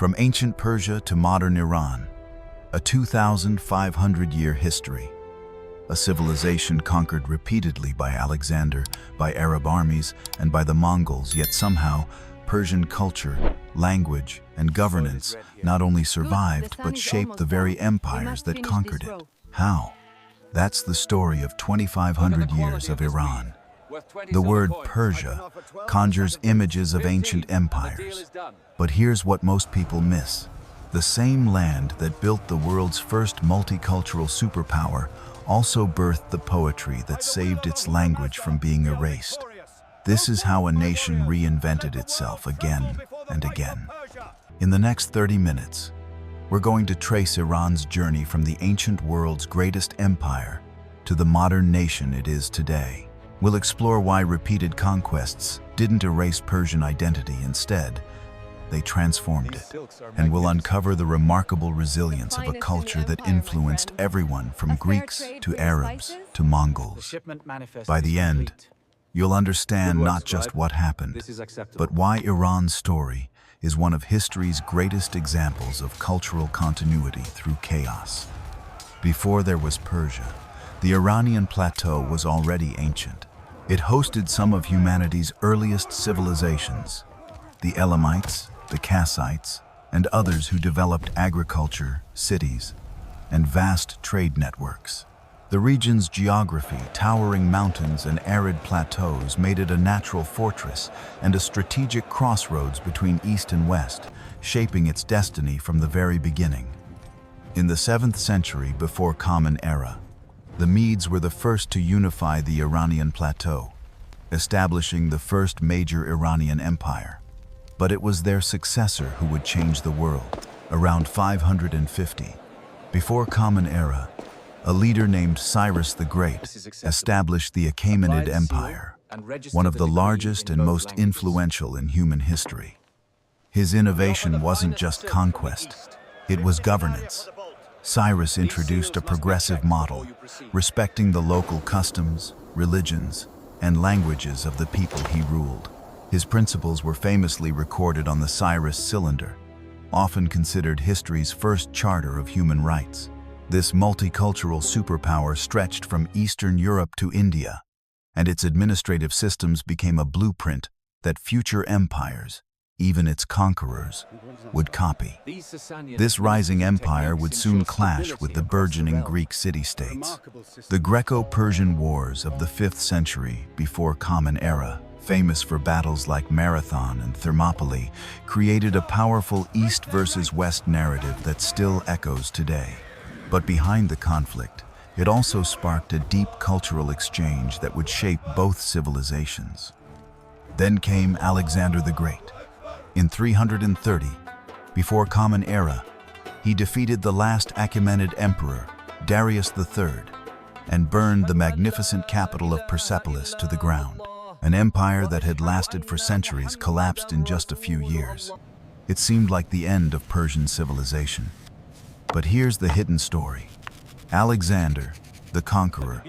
From ancient Persia to modern Iran, a 2,500-year history. A civilization conquered repeatedly by Alexander, by Arab armies, and by the Mongols, yet somehow Persian culture, language, and governance not only survived but shaped the very empires that conquered it. How? That's the story of 2,500 years of Iran. The word Persia conjures images of ancient empires. But here's what most people miss. The same land that built the world's first multicultural superpower also birthed the poetry that saved its language from being erased. This is how a nation reinvented itself again and again. In the next 30 minutes, we're going to trace Iran's journey from the ancient world's greatest empire to the modern nation it is today. We'll explore why repeated conquests didn't erase Persian identity. Instead, they transformed it. And we'll uncover the remarkable resilience of a culture that influenced everyone from Greeks to Arabs to Mongols. By the end, you'll understand not just what happened, but why Iran's story is one of history's greatest examples of cultural continuity through chaos. Before there was Persia, the Iranian plateau was already ancient. It hosted some of humanity's earliest civilizations, the Elamites, the Kassites, and others who developed agriculture, cities, and vast trade networks. The region's geography, towering mountains and arid plateaus, made it a natural fortress and a strategic crossroads between East and West, shaping its destiny from the very beginning. In the 7th century before Common Era, the Medes were the first to unify the Iranian plateau, establishing the first major Iranian empire. But it was their successor who would change the world. Around 550, before Common Era, a leader named Cyrus the Great established the Achaemenid Empire, one of the largest and most influential in human history. His innovation wasn't just conquest, it was governance. Cyrus introduced a progressive model, respecting the local customs, religions, and languages of the people he ruled. His principles were famously recorded on the Cyrus cylinder, often considered history's first charter of human rights. This multicultural superpower stretched from Eastern Europe to India, and its administrative systems became a blueprint that future empires, even its conquerors, would copy. This rising empire would soon clash with the burgeoning Greek city-states. The Greco-Persian Wars of the 5th century before Common Era, famous for battles like Marathon and Thermopylae, created a powerful East versus West narrative that still echoes today. But behind the conflict, it also sparked a deep cultural exchange that would shape both civilizations. Then came Alexander the Great. In 330, before Common Era, he defeated the last Achaemenid emperor, Darius III, and burned the magnificent capital of Persepolis to the ground. An empire that had lasted for centuries collapsed in just a few years. It seemed like the end of Persian civilization. But here's the hidden story. Alexander, the conqueror,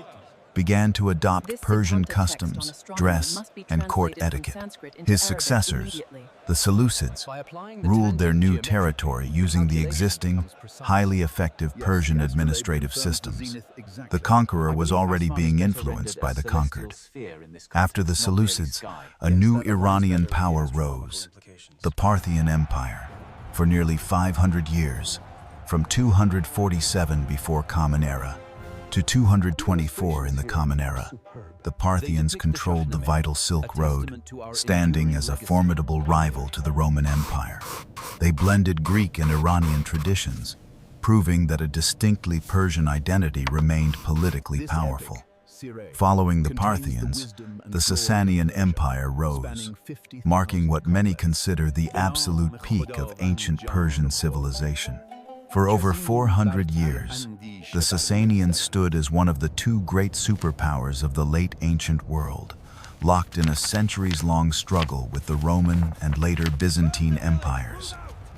began to adopt Persian customs, dress, and court etiquette. His successors, the Seleucids, ruled their new territory using the existing, highly effective Persian administrative systems. The conqueror was already being influenced by the conquered. After the Seleucids, a new Iranian power rose, the Parthian Empire. For nearly 500 years, from 247 before Common Era to 224 in the Common Era, the Parthians controlled the vital Silk Road, standing as a formidable rival to the Roman Empire. They blended Greek and Iranian traditions, proving that a distinctly Persian identity remained politically powerful. Following the Parthians, the Sasanian Empire rose, marking what many consider the absolute peak of ancient Persian civilization. For over 400 years, the Sasanians stood as one of the two great superpowers of the late ancient world, locked in a centuries-long struggle with the Roman and later Byzantine empires.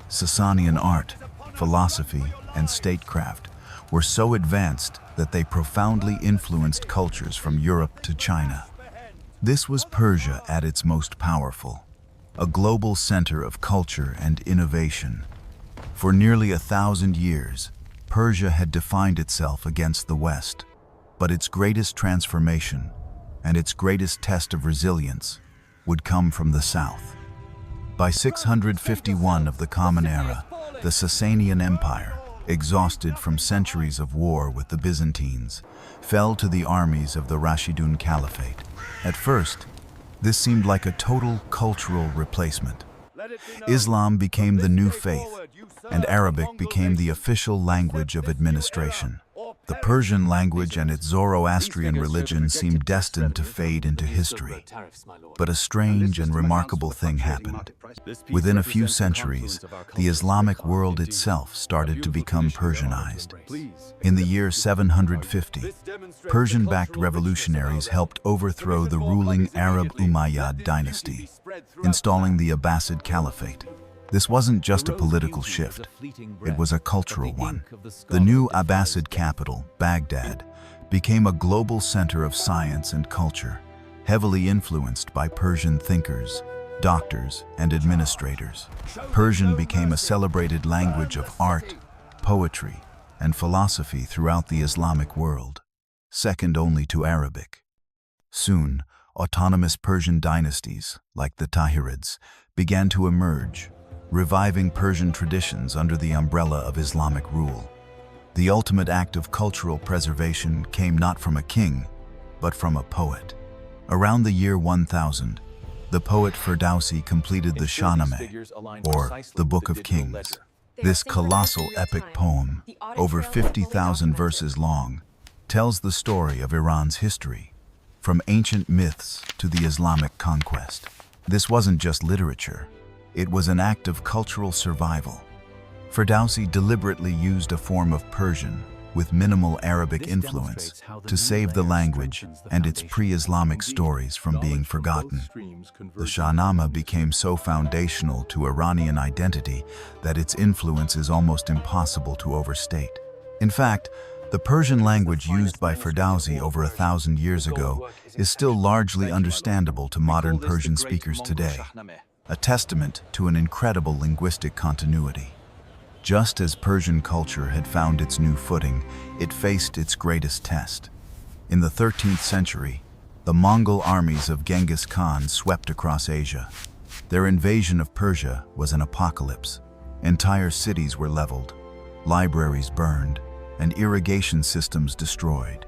Sasanian art, philosophy, and statecraft were so advanced that they profoundly influenced cultures from Europe to China. This was Persia at its most powerful, a global center of culture and innovation, For nearly 1,000 years, Persia had defined itself against the West, but its greatest transformation and its greatest test of resilience would come from the south. By 651 of the Common Era, the Sasanian Empire, exhausted from centuries of war with the Byzantines, fell to the armies of the Rashidun Caliphate. At first, this seemed like a total cultural replacement. Islam became the new faith, and Arabic became the official language of administration. The Persian language and its Zoroastrian religion seemed destined to fade into history. But a strange and remarkable thing happened. Within a few centuries, the Islamic world itself started to become Persianized. In the year 750, Persian-backed revolutionaries helped overthrow the ruling Arab Umayyad dynasty, installing the Abbasid Caliphate. This wasn't just a political shift, it was a cultural one. The new Abbasid capital, Baghdad, became a global center of science and culture, heavily influenced by Persian thinkers, doctors, and administrators. Persian became a celebrated language of art, poetry, and philosophy throughout the Islamic world, second only to Arabic. Soon, autonomous Persian dynasties, like the Tahirids, began to emerge, reviving Persian traditions under the umbrella of Islamic rule. The ultimate act of cultural preservation came not from a king, but from a poet. Around the year 1000, the poet Ferdowsi completed the Shahnameh, or the Book of Kings. This colossal epic poem, over 50,000 verses long, tells the story of Iran's history, from ancient myths to the Islamic conquest. This wasn't just literature. It was an act of cultural survival. Ferdowsi deliberately used a form of Persian with minimal Arabic influence to save the language and its pre-Islamic stories from being forgotten. The Shahnameh became so foundational to Iranian identity that its influence is almost impossible to overstate. In fact, the Persian language used by Ferdowsi over 1,000 years ago is still largely understandable to modern Persian speakers today, a testament to an incredible linguistic continuity. Just as Persian culture had found its new footing, it faced its greatest test. In the 13th century, the Mongol armies of Genghis Khan swept across Asia. Their invasion of Persia was an apocalypse. Entire cities were leveled, libraries burned, and irrigation systems destroyed.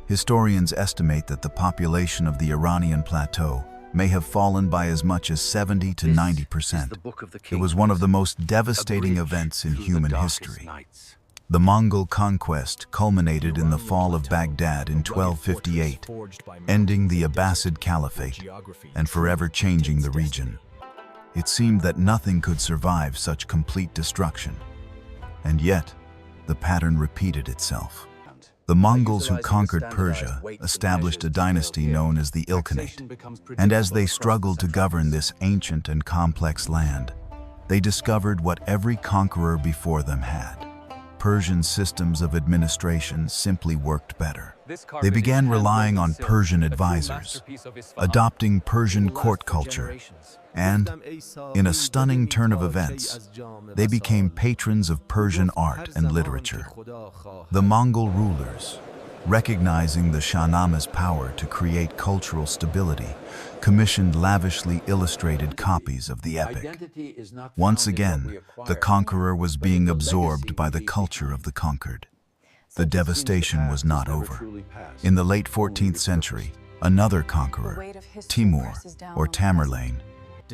Historians estimate that the population of the Iranian plateau may have fallen by as much as 70 to 90%. It was one of the most devastating events in human history. The Mongol conquest culminated in the fall of Baghdad in 1258, ending the Abbasid Caliphate and forever changing the region. It seemed that nothing could survive such complete destruction. And yet, the pattern repeated itself. The Mongols who conquered Persia established a dynasty known as the Ilkhanate, and as they struggled to govern this ancient and complex land, they discovered what every conqueror before them had. Persian systems of administration simply worked better. They began relying on Persian advisors, adopting Persian court culture, and, in a stunning turn of events, they became patrons of Persian art and literature. The Mongol rulers, recognizing the Shahnameh's power to create cultural stability, commissioned lavishly illustrated copies of the epic. Once again, the conqueror was being absorbed by the culture of the conquered. The devastation was not over. In the late 14th century, another conqueror, Timur, or Tamerlane,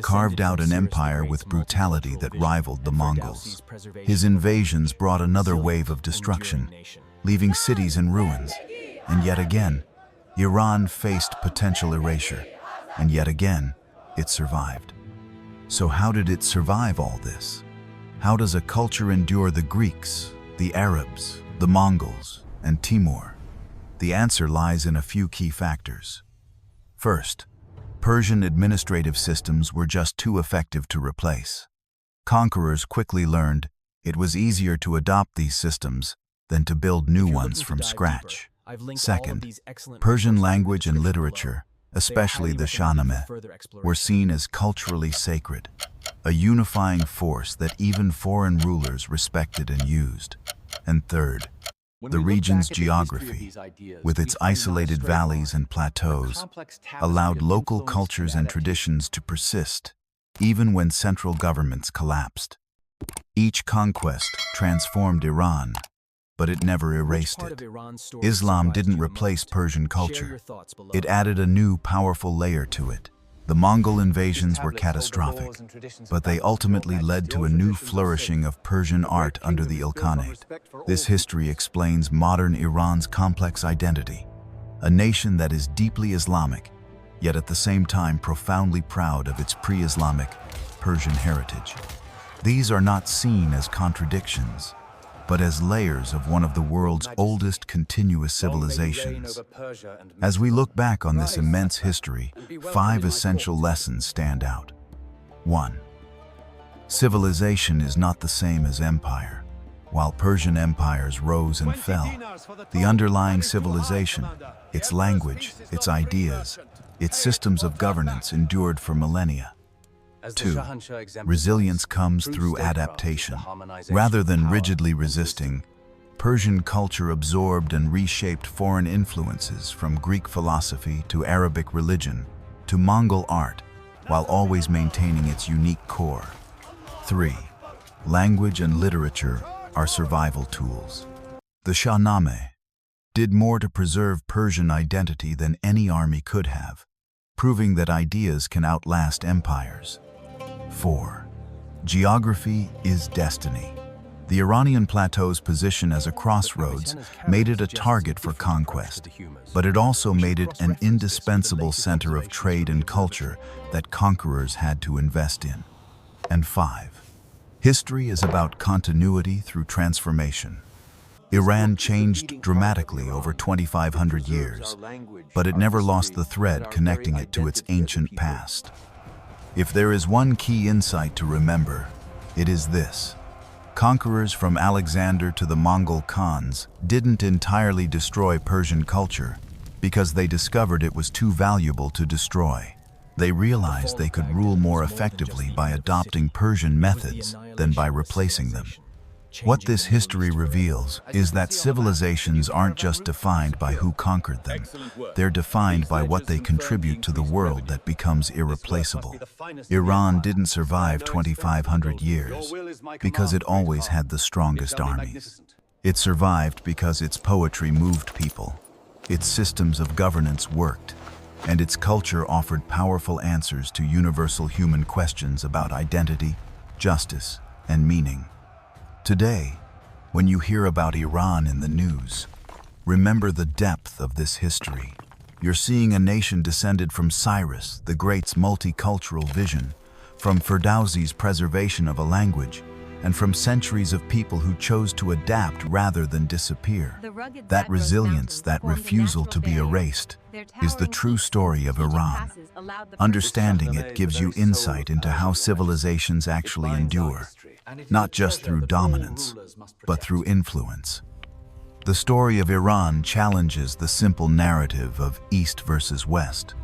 carved out an empire with brutality that rivaled the Mongols. His invasions brought another wave of destruction, leaving cities in ruins. And yet again, Iran faced potential erasure, and yet again, it survived. So how did it survive all this? How does a culture endure the Greeks, the Arabs, the Mongols, and Timur? The answer lies in a few key factors. First, Persian administrative systems were just too effective to replace. Conquerors quickly learned it was easier to adopt these systems than to build new ones from scratch. Second, Persian language and literature, especially the Shahnameh, were seen as culturally sacred. a unifying force that even foreign rulers respected and used. And third, the region's geography, with its isolated valleys and plateaus, allowed local cultures and traditions to persist, even when central governments collapsed. Each conquest transformed Iran, but it never erased it. Islam didn't replace Persian culture. It added a new, powerful layer to it. The Mongol invasions were catastrophic, but they ultimately led to a new flourishing of Persian art under the Ilkhanate. This history explains modern Iran's complex identity, a nation that is deeply Islamic, yet at the same time profoundly proud of its pre-Islamic Persian heritage. These are not seen as contradictions, but as layers of one of the world's oldest continuous civilizations. As we look back on this immense history, 5 essential lessons stand out. 1. Civilization is not the same as empire. While Persian empires rose and fell, the underlying civilization, its language, its ideas, its systems of governance endured for millennia. 2. Resilience comes through adaptation. Rather than rigidly resisting, Persian culture absorbed and reshaped foreign influences from Greek philosophy to Arabic religion to Mongol art, while always maintaining its unique core. 3. Language and literature are survival tools. The Shahnameh did more to preserve Persian identity than any army could have, proving that ideas can outlast empires. 4. Geography is destiny. The Iranian plateau's position as a crossroads made it a target for conquest, but it also made it an indispensable center of trade and culture that conquerors had to invest in. And 5. History is about continuity through transformation. Iran changed dramatically over 2,500 years, but it never lost the thread connecting it to its ancient past. If there is one key insight to remember, it is this. Conquerors from Alexander to the Mongol Khans didn't entirely destroy Persian culture because they discovered it was too valuable to destroy. They realized they could rule more effectively by adopting Persian methods than by replacing them. What this history reveals is that civilizations aren't just defined by who conquered them. They're defined by what they contribute to the world that becomes irreplaceable. Iran didn't survive 2,500 years because it always had the strongest armies. It survived because its poetry moved people, its systems of governance worked, and its culture offered powerful answers to universal human questions about identity, justice, and meaning. Today, when you hear about Iran in the news, remember the depth of this history. You're seeing a nation descended from Cyrus the Great's multicultural vision, from Ferdowsi's preservation of a language, and from centuries of people who chose to adapt rather than disappear. That resilience, that refusal to be erased, is the true story of Iran. Understanding it gives you insight into how civilizations actually endure, not just through dominance, but through influence. The story of Iran challenges the simple narrative of East versus West,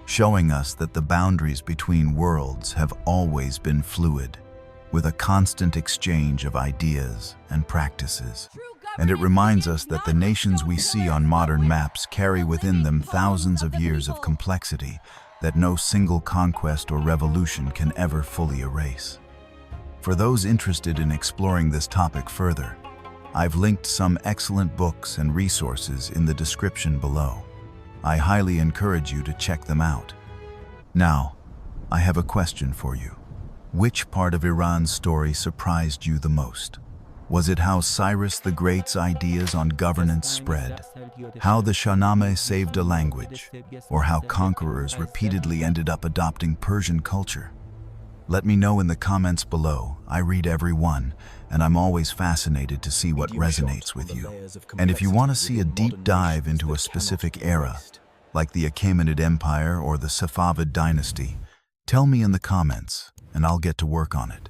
showing us that the boundaries between worlds have always been fluid, with a constant exchange of ideas and practices. And it reminds us that the nations we see on modern maps carry within them thousands of years of complexity that no single conquest or revolution can ever fully erase. For those interested in exploring this topic further, I've linked some excellent books and resources in the description below. I highly encourage you to check them out. Now, I have a question for you. Which part of Iran's story surprised you the most? Was it how Cyrus the Great's ideas on governance spread, how the Shahnameh saved a language, or how conquerors repeatedly ended up adopting Persian culture? Let me know in the comments below. I read every one, and I'm always fascinated to see what resonates with you. And if you want to see a deep dive into a specific era, like the Achaemenid Empire or the Safavid dynasty, tell me in the comments, and I'll get to work on it.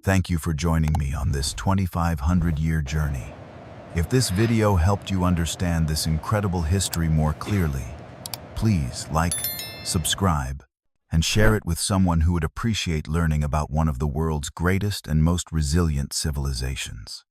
Thank you for joining me on this 2,500-year journey. If this video helped you understand this incredible history more clearly, please like, subscribe, and share it with someone who would appreciate learning about one of the world's greatest and most resilient civilizations.